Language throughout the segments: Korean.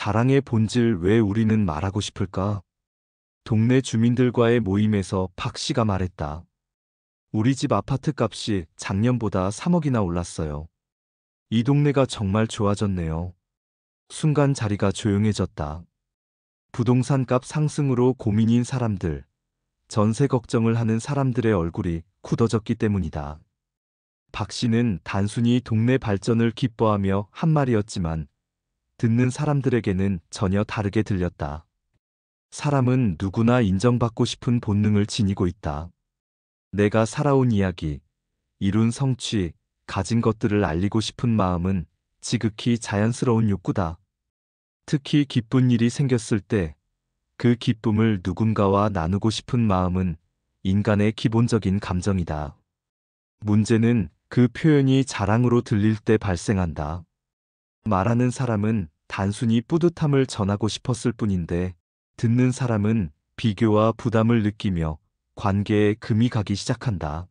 자랑의 본질 왜 우리는 말하고 싶을까? 동네 주민들과의 모임에서 박 씨가 말했다. 우리 집 아파트 값이 작년보다 3억이나 올랐어요. 이 동네가 정말 좋아졌네요. 순간 자리가 조용해졌다. 부동산 값 상승으로 고민인 사람들, 전세 걱정을 하는 사람들의 얼굴이 굳어졌기 때문이다. 박 씨는 단순히 동네 발전을 기뻐하며 한 말이었지만 듣는 사람들에게는 전혀 다르게 들렸다. 사람은 누구나 인정받고 싶은 본능을 지니고 있다. 내가 살아온 이야기, 이룬 성취, 가진 것들을 알리고 싶은 마음은 지극히 자연스러운 욕구다. 특히 기쁜 일이 생겼을 때 그 기쁨을 누군가와 나누고 싶은 마음은 인간의 기본적인 감정이다. 문제는 그 표현이 자랑으로 들릴 때 발생한다. 말하는 사람은 단순히 뿌듯함을 전하고 싶었을 뿐인데 듣는 사람은 비교와 부담을 느끼며 관계에 금이 가기 시작한다.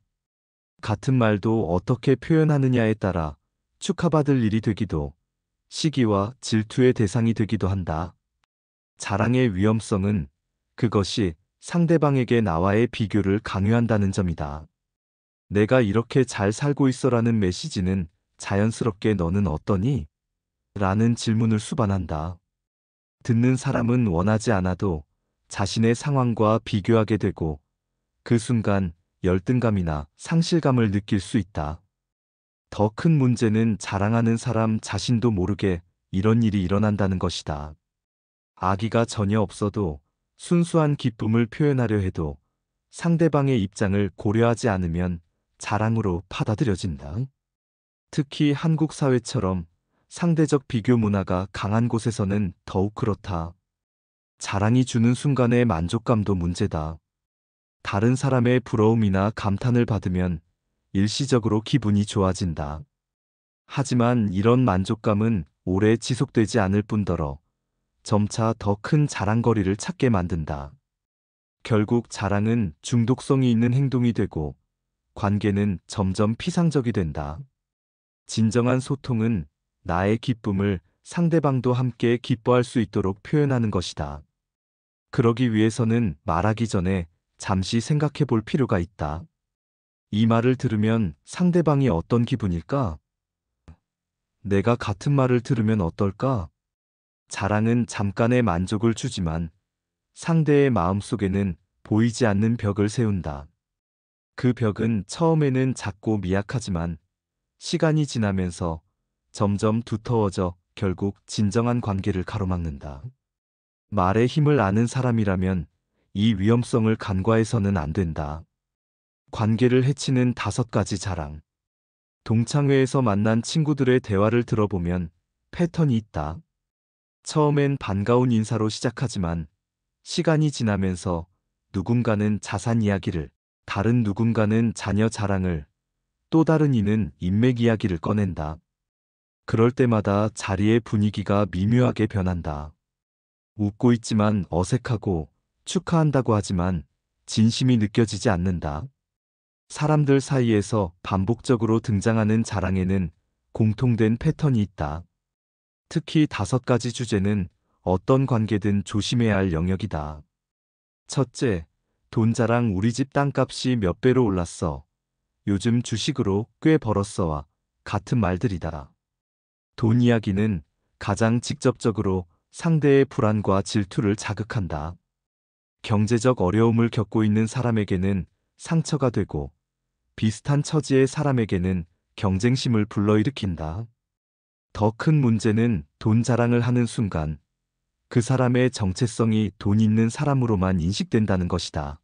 같은 말도 어떻게 표현하느냐에 따라 축하받을 일이 되기도, 시기와 질투의 대상이 되기도 한다. 자랑의 위험성은 그것이 상대방에게 나와의 비교를 강요한다는 점이다. 내가 이렇게 잘 살고 있어라는 메시지는 자연스럽게 너는 어떠니? 라는 질문을 수반한다. 듣는 사람은 원하지 않아도 자신의 상황과 비교하게 되고 그 순간 열등감이나 상실감을 느낄 수 있다. 더 큰 문제는 자랑하는 사람 자신도 모르게 이런 일이 일어난다는 것이다. 악의가 전혀 없어도 순수한 기쁨을 표현하려 해도 상대방의 입장을 고려하지 않으면 자랑으로 받아들여진다. 특히 한국 사회처럼 상대적 비교 문화가 강한 곳에서는 더욱 그렇다. 자랑이 주는 순간의 만족감도 문제다. 다른 사람의 부러움이나 감탄을 받으면 일시적으로 기분이 좋아진다. 하지만 이런 만족감은 오래 지속되지 않을 뿐더러 점차 더 큰 자랑거리를 찾게 만든다. 결국 자랑은 중독성이 있는 행동이 되고 관계는 점점 피상적이 된다. 진정한 소통은 나의 기쁨을 상대방도 함께 기뻐할 수 있도록 표현하는 것이다. 그러기 위해서는 말하기 전에 잠시 생각해 볼 필요가 있다. 이 말을 들으면 상대방이 어떤 기분일까? 내가 같은 말을 들으면 어떨까? 자랑은 잠깐의 만족을 주지만 상대의 마음속에는 보이지 않는 벽을 세운다. 그 벽은 처음에는 작고 미약하지만 시간이 지나면서 점점 두터워져 결국 진정한 관계를 가로막는다. 말의 힘을 아는 사람이라면 이 위험성을 간과해서는 안 된다. 관계를 해치는 5가지 자랑. 동창회에서 만난 친구들의 대화를 들어보면 패턴이 있다. 처음엔 반가운 인사로 시작하지만 시간이 지나면서 누군가는 자산 이야기를, 다른 누군가는 자녀 자랑을, 또 다른 이는 인맥 이야기를 꺼낸다. 그럴 때마다 자리의 분위기가 미묘하게 변한다. 웃고 있지만 어색하고 축하한다고 하지만 진심이 느껴지지 않는다. 사람들 사이에서 반복적으로 등장하는 자랑에는 공통된 패턴이 있다. 특히 5가지 주제는 어떤 관계든 조심해야 할 영역이다. 첫째, 돈 자랑. 우리 집 땅값이 몇 배로 올랐어. 요즘 주식으로 꽤 벌었어와 같은 말들이다. 돈 이야기는 가장 직접적으로 상대의 불안과 질투를 자극한다. 경제적 어려움을 겪고 있는 사람에게는 상처가 되고 비슷한 처지의 사람에게는 경쟁심을 불러일으킨다. 더 큰 문제는 돈 자랑을 하는 순간 그 사람의 정체성이 돈 있는 사람으로만 인식된다는 것이다.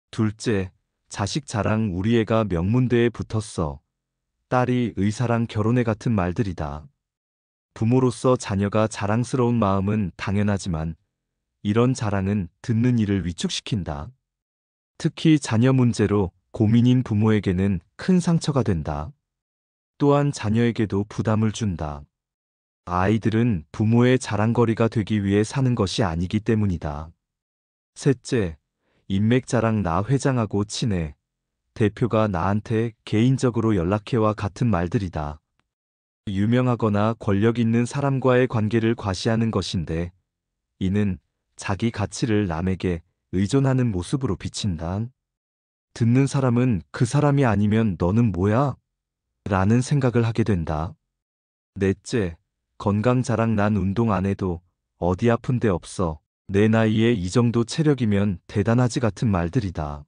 둘째, 자식 자랑. 우리 애가 명문대에 붙었어. 딸이 의사랑 결혼해 같은 말들이다. 부모로서 자녀가 자랑스러운 마음은 당연하지만 이런 자랑은 듣는 이를 위축시킨다. 특히 자녀 문제로 고민인 부모에게는 큰 상처가 된다. 또한 자녀에게도 부담을 준다. 아이들은 부모의 자랑거리가 되기 위해 사는 것이 아니기 때문이다. 셋째, 인맥 자랑. 나 회장하고 친해. 대표가 나한테 개인적으로 연락해와 같은 말들이다. 유명하거나 권력 있는 사람과의 관계를 과시하는 것인데, 이는 자기 가치를 남에게 의존하는 모습으로 비친다. 듣는 사람은 그 사람이 아니면 너는 뭐야? 라는 생각을 하게 된다. 넷째, 건강 자랑. 난 운동 안 해도 어디 아픈 데 없어. 내 나이에 이 정도 체력이면 대단하지 같은 말들이다.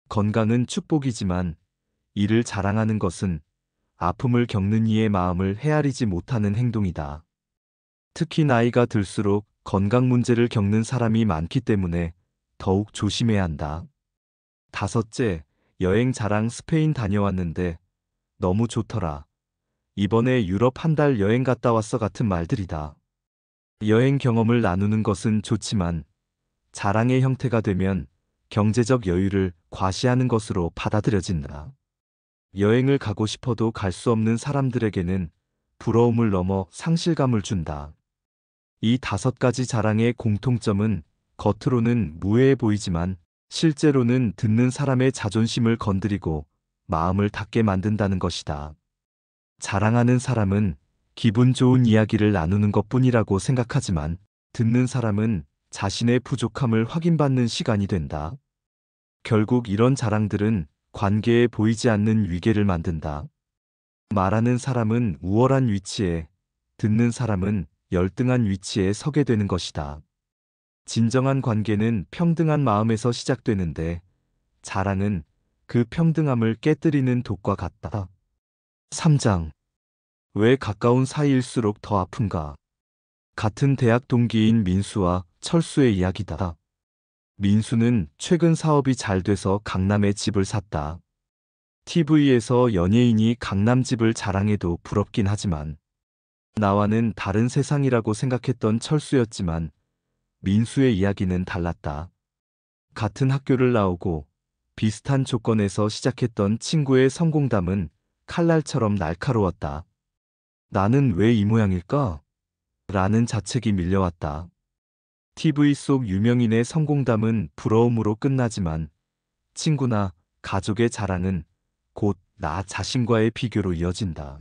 건강은 축복이지만 이를 자랑하는 것은 아픔을 겪는 이의 마음을 헤아리지 못하는 행동이다. 특히 나이가 들수록 건강 문제를 겪는 사람이 많기 때문에 더욱 조심해야 한다. 다섯째, 여행 자랑. 스페인 다녀왔는데 너무 좋더라. 이번에 유럽 한 달 여행 갔다 왔어 같은 말들이다. 여행 경험을 나누는 것은 좋지만 자랑의 형태가 되면 경제적 여유를 과시하는 것으로 받아들여진다. 여행을 가고 싶어도 갈 수 없는 사람들에게는 부러움을 넘어 상실감을 준다. 이 5가지 자랑의 공통점은 겉으로는 무해해 보이지만 실제로는 듣는 사람의 자존심을 건드리고 마음을 닫게 만든다는 것이다. 자랑하는 사람은 기분 좋은 이야기를 나누는 것뿐이라고 생각하지만 듣는 사람은 자신의 부족함을 확인받는 시간이 된다. 결국 이런 자랑들은 관계에 보이지 않는 위계를 만든다. 말하는 사람은 우월한 위치에, 듣는 사람은 열등한 위치에 서게 되는 것이다. 진정한 관계는 평등한 마음에서 시작되는데 자랑은 그 평등함을 깨뜨리는 독과 같다. 3장. 왜 가까운 사이일수록 더 아픈가? 같은 대학 동기인 민수와 철수의 이야기다. 민수는 최근 사업이 잘 돼서 강남에 집을 샀다. TV에서 연예인이 강남 집을 자랑해도 부럽긴 하지만 나와는 다른 세상이라고 생각했던 철수였지만 민수의 이야기는 달랐다. 같은 학교를 나오고 비슷한 조건에서 시작했던 친구의 성공담은 칼날처럼 날카로웠다. 나는 왜 이 모양일까? 라는 자책이 밀려왔다. TV 속 유명인의 성공담은 부러움으로 끝나지만 친구나 가족의 자랑은 곧 나 자신과의 비교로 이어진다.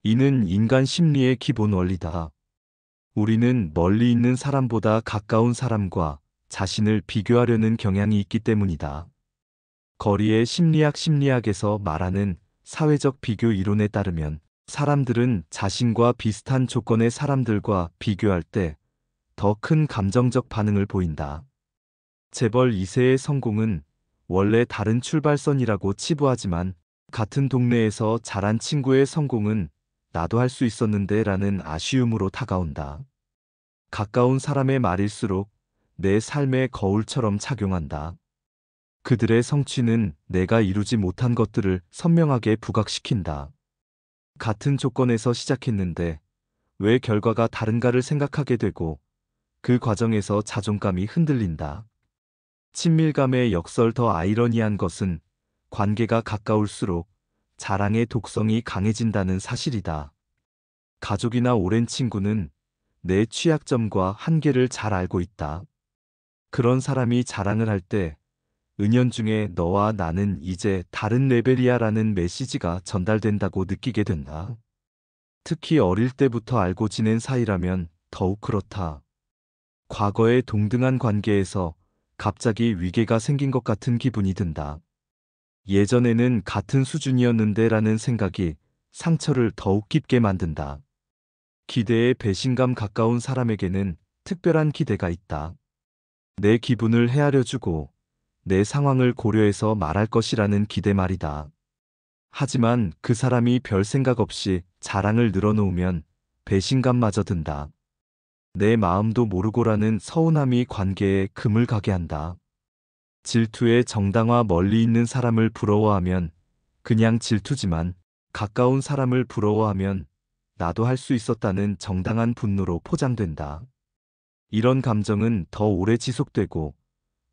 이는 인간 심리의 기본 원리다. 우리는 멀리 있는 사람보다 가까운 사람과 자신을 비교하려는 경향이 있기 때문이다. 거리의 심리학에서 말하는 사회적 비교 이론에 따르면 사람들은 자신과 비슷한 조건의 사람들과 비교할 때 더 큰 감정적 반응을 보인다. 재벌 2세의 성공은 원래 다른 출발선이라고 치부하지만 같은 동네에서 자란 친구의 성공은 나도 할 수 있었는데 라는 아쉬움으로 다가온다. 가까운 사람의 말일수록 내 삶의 거울처럼 작용한다. 그들의 성취는 내가 이루지 못한 것들을 선명하게 부각시킨다. 같은 조건에서 시작했는데 왜 결과가 다른가를 생각하게 되고 그 과정에서 자존감이 흔들린다. 친밀감의 역설. 더 아이러니한 것은 관계가 가까울수록 자랑의 독성이 강해진다는 사실이다. 가족이나 오랜 친구는 내 취약점과 한계를 잘 알고 있다. 그런 사람이 자랑을 할 때 은연중에 너와 나는 이제 다른 레벨이야 라는 메시지가 전달된다고 느끼게 된다. 특히 어릴 때부터 알고 지낸 사이라면 더욱 그렇다. 과거의 동등한 관계에서 갑자기 위계가 생긴 것 같은 기분이 든다. 예전에는 같은 수준이었는데 라는 생각이 상처를 더욱 깊게 만든다. 기대에 배신감. 가까운 사람에게는 특별한 기대가 있다. 내 기분을 헤아려주고 내 상황을 고려해서 말할 것이라는 기대 말이다. 하지만 그 사람이 별 생각 없이 자랑을 늘어놓으면 배신감마저 든다. 내 마음도 모르고라는 서운함이 관계에 금을 가게 한다. 질투의 정당화. 멀리 있는 사람을 부러워하면 그냥 질투지만 가까운 사람을 부러워하면 나도 할 수 있었다는 정당한 분노로 포장된다. 이런 감정은 더 오래 지속되고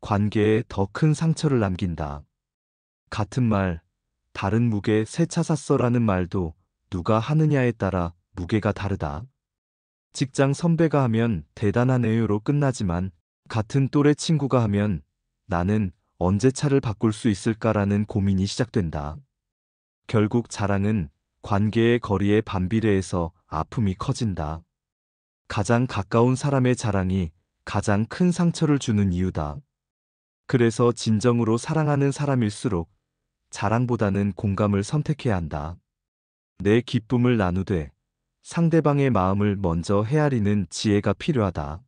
관계에 더 큰 상처를 남긴다. 같은 말, 다른 무게. 새 차 샀어라는 말도 누가 하느냐에 따라 무게가 다르다. 직장 선배가 하면 대단하네요로 끝나지만 같은 또래 친구가 하면 나는 언제 차를 바꿀 수 있을까라는 고민이 시작된다. 결국 자랑은 관계의 거리에 반비례해서 아픔이 커진다. 가장 가까운 사람의 자랑이 가장 큰 상처를 주는 이유다. 그래서 진정으로 사랑하는 사람일수록 자랑보다는 공감을 선택해야 한다. 내 기쁨을 나누되 상대방의 마음을 먼저 헤아리는 지혜가 필요하다.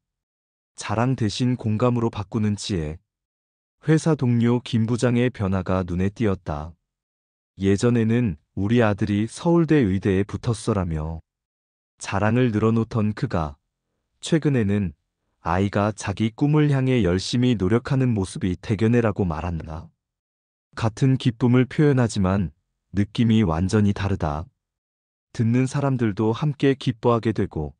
자랑 대신 공감으로 바꾸는 지혜. 회사 동료 김 부장의 변화가 눈에 띄었다. 예전에는 우리 아들이 서울대 의대에 붙었어라며 자랑을 늘어놓던 그가 최근에는 아이가 자기 꿈을 향해 열심히 노력하는 모습이 대견해라고 말한다. 같은 기쁨을 표현하지만 느낌이 완전히 다르다. 듣는 사람들도 함께 기뻐하게 되고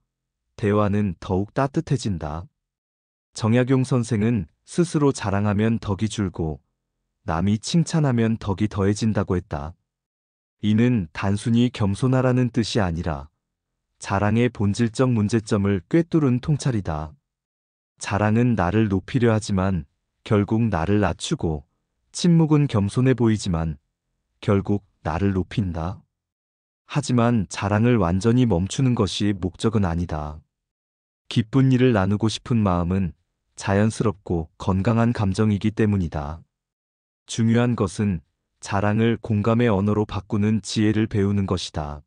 대화는 더욱 따뜻해진다. 정약용 선생은 스스로 자랑하면 덕이 줄고 남이 칭찬하면 덕이 더해진다고 했다. 이는 단순히 겸손하라는 뜻이 아니라 자랑의 본질적 문제점을 꿰뚫은 통찰이다. 자랑은 나를 높이려 하지만 결국 나를 낮추고, 침묵은 겸손해 보이지만 결국 나를 높인다. 하지만 자랑을 완전히 멈추는 것이 목적은 아니다. 기쁜 일을 나누고 싶은 마음은 자연스럽고 건강한 감정이기 때문이다. 중요한 것은 자랑을 공감의 언어로 바꾸는 지혜를 배우는 것이다.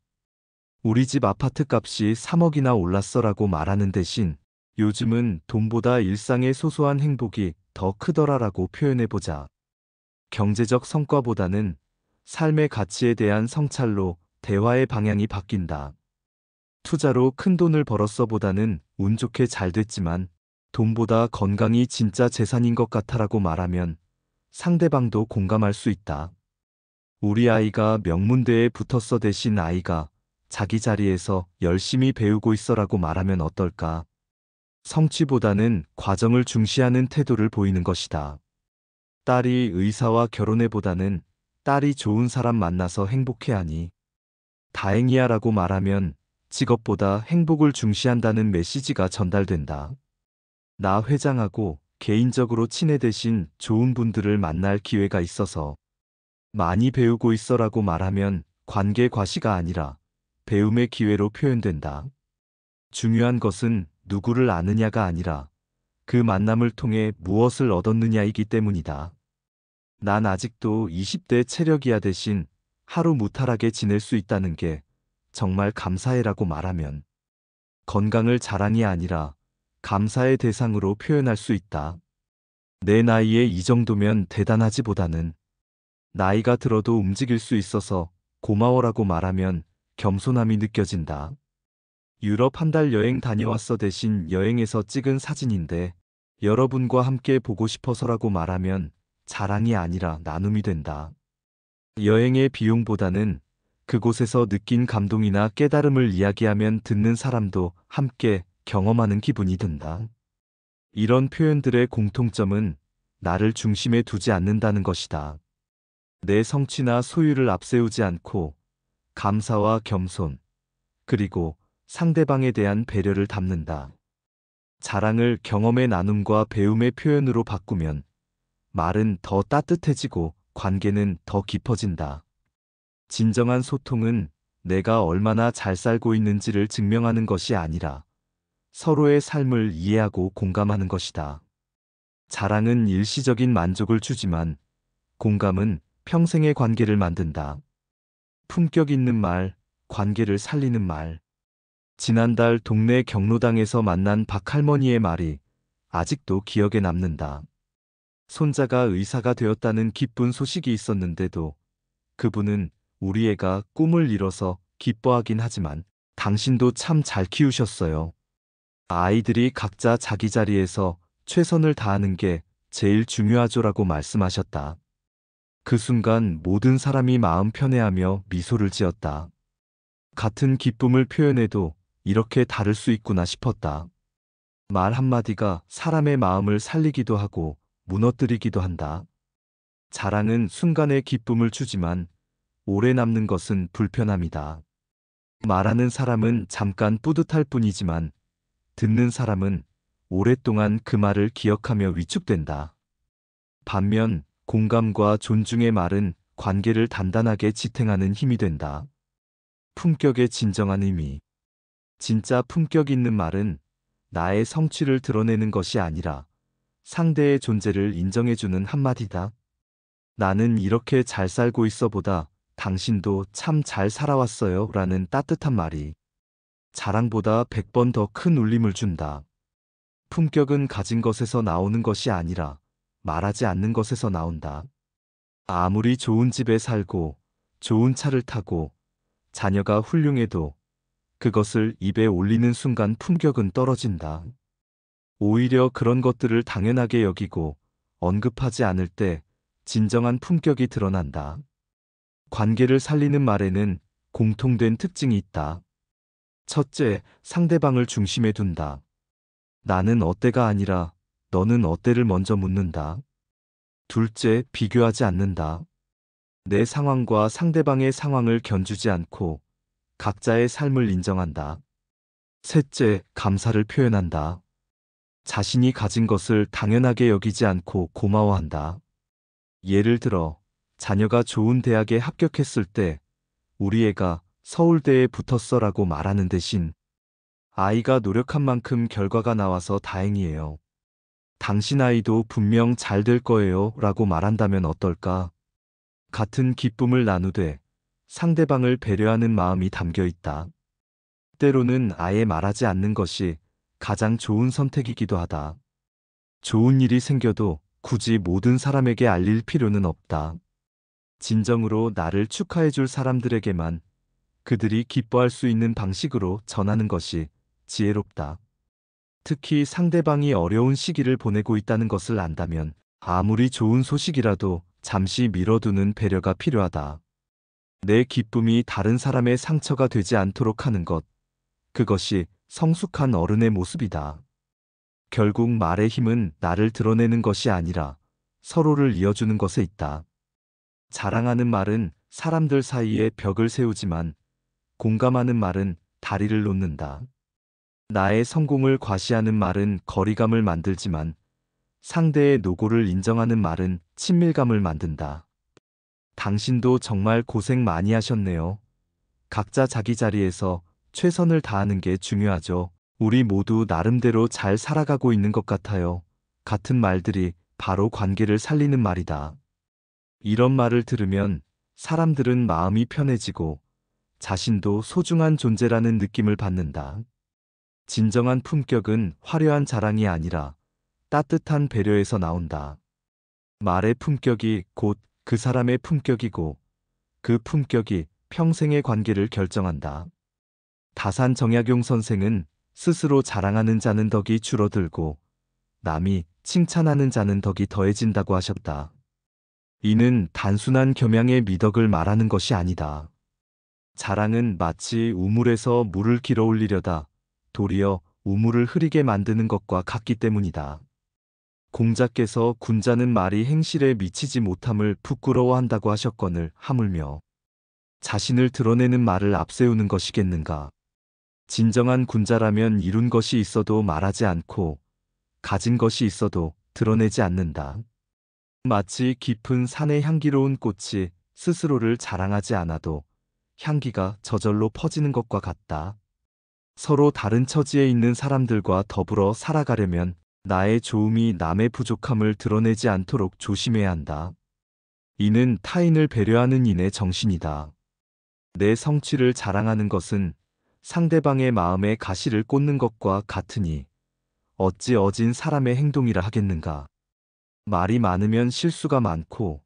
우리 집 아파트 값이 3억이나 올랐어라고 말하는 대신 요즘은 돈보다 일상의 소소한 행복이 더 크더라라고 표현해보자. 경제적 성과보다는 삶의 가치에 대한 성찰로 대화의 방향이 바뀐다. 투자로 큰 돈을 벌었어보다는 운 좋게 잘 됐지만 돈보다 건강이 진짜 재산인 것 같아라고 말하면 상대방도 공감할 수 있다. 우리 아이가 명문대에 붙었어 대신 아이가 자기 자리에서 열심히 배우고 있어라고 말하면 어떨까? 성취보다는 과정을 중시하는 태도를 보이는 것이다. 딸이 의사와 결혼해보다는 딸이 좋은 사람 만나서 행복해하니 다행이야라고 말하면 직업보다 행복을 중시한다는 메시지가 전달된다. 나 회장하고 개인적으로 친해 대신 좋은 분들을 만날 기회가 있어서 많이 배우고 있어라고 말하면 관계 과시가 아니라 배움의 기회로 표현된다. 중요한 것은 누구를 아느냐가 아니라 그 만남을 통해 무엇을 얻었느냐이기 때문이다. 난 아직도 20대 체력이야 대신 하루 무탈하게 지낼 수 있다는 게 정말 감사해라고 말하면 건강을 자랑이 아니라 감사의 대상으로 표현할 수 있다. 내 나이에 이 정도면 대단하지보다는 나이가 들어도 움직일 수 있어서 고마워라고 말하면 겸손함이 느껴진다. 유럽 한 달 여행 다녀왔어 대신 여행에서 찍은 사진인데 여러분과 함께 보고 싶어서라고 말하면 자랑이 아니라 나눔이 된다. 여행의 비용보다는 그곳에서 느낀 감동이나 깨달음을 이야기하면 듣는 사람도 함께 경험하는 기분이 든다. 이런 표현들의 공통점은 나를 중심에 두지 않는다는 것이다. 내 성취나 소유를 앞세우지 않고 감사와 겸손, 그리고 상대방에 대한 배려를 담는다. 자랑을 경험의 나눔과 배움의 표현으로 바꾸면 말은 더 따뜻해지고 관계는 더 깊어진다. 진정한 소통은 내가 얼마나 잘 살고 있는지를 증명하는 것이 아니라 서로의 삶을 이해하고 공감하는 것이다. 자랑은 일시적인 만족을 주지만 공감은 평생의 관계를 만든다. 품격 있는 말, 관계를 살리는 말. 지난달 동네 경로당에서 만난 박할머니의 말이 아직도 기억에 남는다. 손자가 의사가 되었다는 기쁜 소식이 있었는데도 그분은 우리 애가 꿈을 이뤄서 기뻐하긴 하지만 당신도 참 잘 키우셨어요. 아이들이 각자 자기 자리에서 최선을 다하는 게 제일 중요하죠라고 말씀하셨다. 그 순간 모든 사람이 마음 편해하며 미소를 지었다. 같은 기쁨을 표현해도 이렇게 다를 수 있구나 싶었다. 말 한마디가 사람의 마음을 살리기도 하고 무너뜨리기도 한다. 자랑은 순간의 기쁨을 주지만 오래 남는 것은 불편함이다. 말하는 사람은 잠깐 뿌듯할 뿐이지만 듣는 사람은 오랫동안 그 말을 기억하며 위축된다. 반면 공감과 존중의 말은 관계를 단단하게 지탱하는 힘이 된다. 품격의 진정한 의미. 진짜 품격 있는 말은 나의 성취를 드러내는 것이 아니라 상대의 존재를 인정해주는 한마디다. 나는 이렇게 잘 살고 있어 보다 당신도 참 잘 살아왔어요 라는 따뜻한 말이 자랑보다 100번 더 큰 울림을 준다. 품격은 가진 것에서 나오는 것이 아니라 말하지 않는 것에서 나온다. 아무리 좋은 집에 살고 좋은 차를 타고 자녀가 훌륭해도 그것을 입에 올리는 순간 품격은 떨어진다. 오히려 그런 것들을 당연하게 여기고 언급하지 않을 때 진정한 품격이 드러난다. 관계를 살리는 말에는 공통된 특징이 있다. 첫째, 상대방을 중심에 둔다. 나는 어때가 아니라 너는 어때를 먼저 묻는다. 둘째, 비교하지 않는다. 내 상황과 상대방의 상황을 견주지 않고 각자의 삶을 인정한다. 셋째, 감사를 표현한다. 자신이 가진 것을 당연하게 여기지 않고 고마워한다. 예를 들어, 자녀가 좋은 대학에 합격했을 때 우리 애가 서울대에 붙었어라고 말하는 대신 아이가 노력한 만큼 결과가 나와서 다행이에요. 당신 아이도 분명 잘 될 거예요 라고 말한다면 어떨까? 같은 기쁨을 나누되 상대방을 배려하는 마음이 담겨 있다. 때로는 아예 말하지 않는 것이 가장 좋은 선택이기도 하다. 좋은 일이 생겨도 굳이 모든 사람에게 알릴 필요는 없다. 진정으로 나를 축하해 줄 사람들에게만 그들이 기뻐할 수 있는 방식으로 전하는 것이 지혜롭다. 특히 상대방이 어려운 시기를 보내고 있다는 것을 안다면 아무리 좋은 소식이라도 잠시 미뤄두는 배려가 필요하다. 내 기쁨이 다른 사람의 상처가 되지 않도록 하는 것, 그것이 성숙한 어른의 모습이다. 결국 말의 힘은 나를 드러내는 것이 아니라 서로를 이어주는 것에 있다. 자랑하는 말은 사람들 사이에 벽을 세우지만 공감하는 말은 다리를 놓는다. 나의 성공을 과시하는 말은 거리감을 만들지만 상대의 노고를 인정하는 말은 친밀감을 만든다. 당신도 정말 고생 많이 하셨네요. 각자 자기 자리에서 최선을 다하는 게 중요하죠. 우리 모두 나름대로 잘 살아가고 있는 것 같아요. 같은 말들이 바로 관계를 살리는 말이다. 이런 말을 들으면 사람들은 마음이 편해지고 자신도 소중한 존재라는 느낌을 받는다. 진정한 품격은 화려한 자랑이 아니라 따뜻한 배려에서 나온다. 말의 품격이 곧 그 사람의 품격이고 그 품격이 평생의 관계를 결정한다. 다산 정약용 선생은 스스로 자랑하는 자는 덕이 줄어들고 남이 칭찬하는 자는 덕이 더해진다고 하셨다. 이는 단순한 겸양의 미덕을 말하는 것이 아니다. 자랑은 마치 우물에서 물을 길어 올리려다 도리어 우물을 흐리게 만드는 것과 같기 때문이다. 공자께서 군자는 말이 행실에 미치지 못함을 부끄러워한다고 하셨거늘 하물며 자신을 드러내는 말을 앞세우는 것이겠는가. 진정한 군자라면 이룬 것이 있어도 말하지 않고 가진 것이 있어도 드러내지 않는다. 마치 깊은 산의 향기로운 꽃이 스스로를 자랑하지 않아도 향기가 저절로 퍼지는 것과 같다. 서로 다른 처지에 있는 사람들과 더불어 살아가려면 나의 좋음이 남의 부족함을 드러내지 않도록 조심해야 한다. 이는 타인을 배려하는 인의 정신이다. 내 성취를 자랑하는 것은 상대방의 마음에 가시를 꽂는 것과 같으니 어찌 어진 사람의 행동이라 하겠는가. 말이 많으면 실수가 많고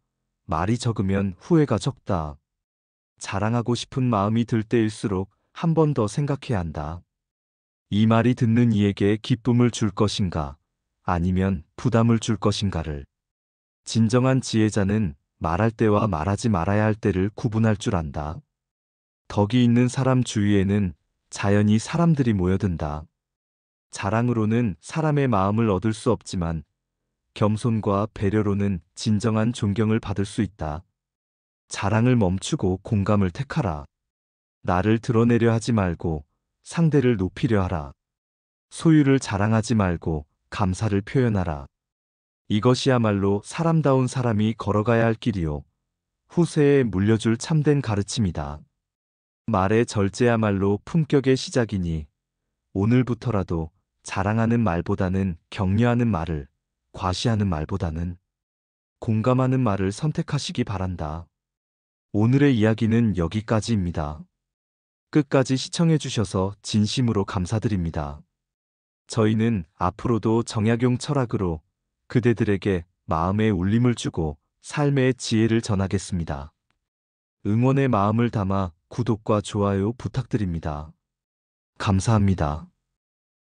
말이 적으면 후회가 적다. 자랑하고 싶은 마음이 들 때일수록 한 번 더 생각해야 한다. 이 말이 듣는 이에게 기쁨을 줄 것인가 아니면 부담을 줄 것인가를. 진정한 지혜자는 말할 때와 말하지 말아야 할 때를 구분할 줄 안다. 덕이 있는 사람 주위에는 자연히 사람들이 모여든다. 자랑으로는 사람의 마음을 얻을 수 없지만 겸손과 배려로는 진정한 존경을 받을 수 있다. 자랑을 멈추고 공감을 택하라. 나를 드러내려 하지 말고 상대를 높이려 하라. 소유를 자랑하지 말고 감사를 표현하라. 이것이야말로 사람다운 사람이 걸어가야 할 길이요. 후세에 물려줄 참된 가르침이다. 말의 절제야말로 품격의 시작이니 오늘부터라도 자랑하는 말보다는 격려하는 말을, 과시하는 말보다는 공감하는 말을 선택하시기 바란다. 오늘의 이야기는 여기까지입니다. 끝까지 시청해 주셔서 진심으로 감사드립니다. 저희는 앞으로도 정약용 철학으로 그대들에게 마음의 울림을 주고 삶의 지혜를 전하겠습니다. 응원의 마음을 담아 구독과 좋아요 부탁드립니다. 감사합니다.